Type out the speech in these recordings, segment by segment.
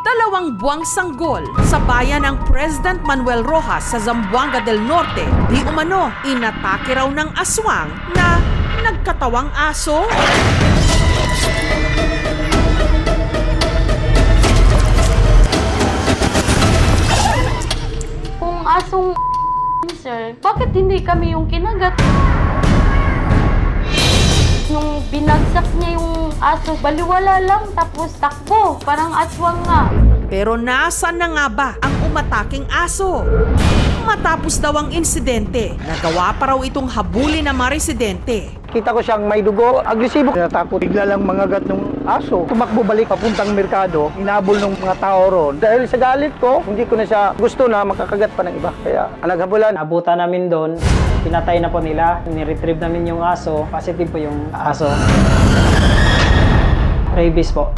2 buwang sanggol sa bayan ng President Manuel Rojas sa Zamboanga del Norte. Di umano, inatake raw ng aswang na nagkatawang aso. Kung asong sir, bakit hindi kami yung kinagat? Nung binagsak niya yung aso, baliwala lang tapos takbo, parang aswang nga. Pero nasaan na nga ba ang umataking aso? Matapos daw ang insidente, nagawa pa raw itong habulin ng mga residente. Kita ko siyang may dugo, agresibo. Natakot, bigla lang mangagat ng aso. Tumakbo balik papuntang merkado, inabol ng mga tao roon. Dahil sa galit ko, hindi ko na siya gusto na makakagat pa ng iba. Kaya naghabulan. Abutan namin doon, pinatay na po nila, ni-retrieve namin yung aso, positive po yung aso. Rabies po.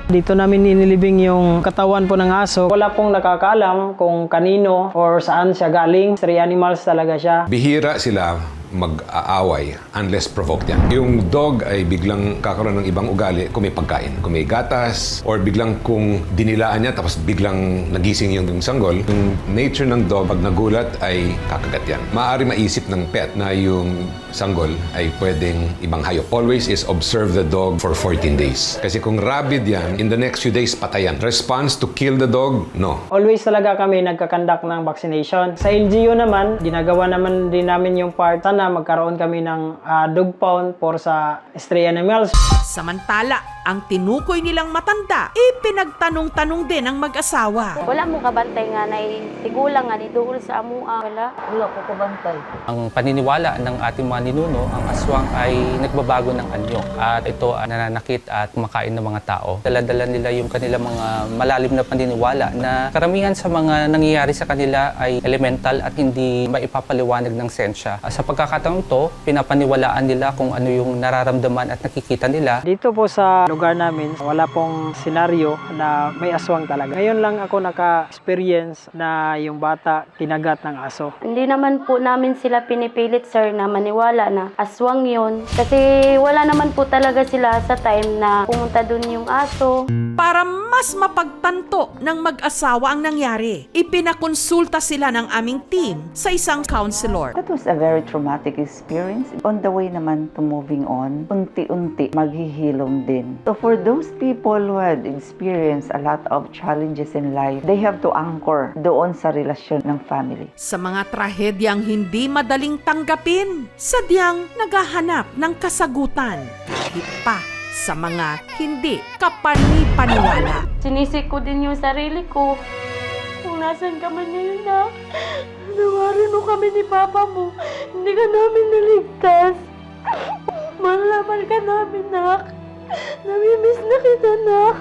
Dito namin inilibing yung katawan po ng aso. Wala pong nakakaalam kung kanino or saan siya galing. Stray animals talaga siya. Bihira sila mag-aaway unless provoked yan. Yung dog ay biglang kakaroon ng ibang ugali kung may pagkain. Kung may gatas, or biglang kung dinilaan niya tapos biglang nagising yung sanggol, yung nature ng dog pag nagulat ay kakagat yan. Maaari maisip ng pet na yung sanggol ay pwedeng ibang hayop. Always is observe the dog for 14 days. Kasi kung rabid yan, in the next few days patayan. Response to kill the dog, no. Always talaga kami nagkakandak ng vaccination. Sa LGU naman, ginagawa naman din namin yung part. Sana magkaroon kami ng dog pound for sa stray animals. Samantala, ang tinukoy nilang matanda, ipinagtanong-tanong din ang mag-asawa. Wala mo kabantay nga na tigulang nga ni duol sa amua. Wala ko kabantay. Ang paniniwala ng ating mga ninuno, ang aswang ay nagbabago ng anyo at ito nananakit at kumakain ng mga tao. Dala-dala nila yung kanilang mga malalim na paniniwala na karamihan sa mga nangyayari sa kanila ay elemental at hindi maipapaliwanag ng sensya. Sa pagkakataon to, pinapaniwalaan nila kung ano yung nararamdaman at nakikita nila. Dito po sa lugar namin, wala pong senaryo na may aswang talaga. Ngayon lang ako naka-experience na yung bata kinagat ng aso. Hindi naman po namin sila pinipilit, sir, na maniwala na aswang yun. Kasi wala naman po talaga sila sa time na pumunta dun yung aso. Para mas mapagtanto ng mag-asawa ang nangyari, ipinakonsulta sila ng aming team sa isang counselor. That was a very traumatic experience. On the way naman to moving on, unti-unti maghihilom din. So for those people who had experienced a lot of challenges in life, they have to anchor doon sa relasyon ng family. Sa mga trahedyang hindi madaling tanggapin, sadyang naghahanap ng kasagutan. Higit pa sa mga hindi kapani-paniwala. Sinisik ko din yung sarili ko. Kung nasan ka man ngayon, na nawarin mo kami ni Papa mo. Hindi ka namin naligtas. Malaman ka namin, nak. Namimiss na kita, nak.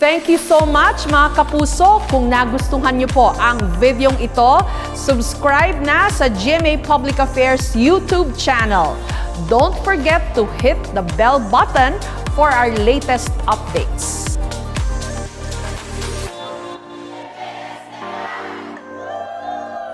Thank you so much mga kapuso. Kung nagustuhan niyo po ang videong ito, subscribe na sa GMA Public Affairs YouTube channel. Don't forget to hit the bell button for our latest updates.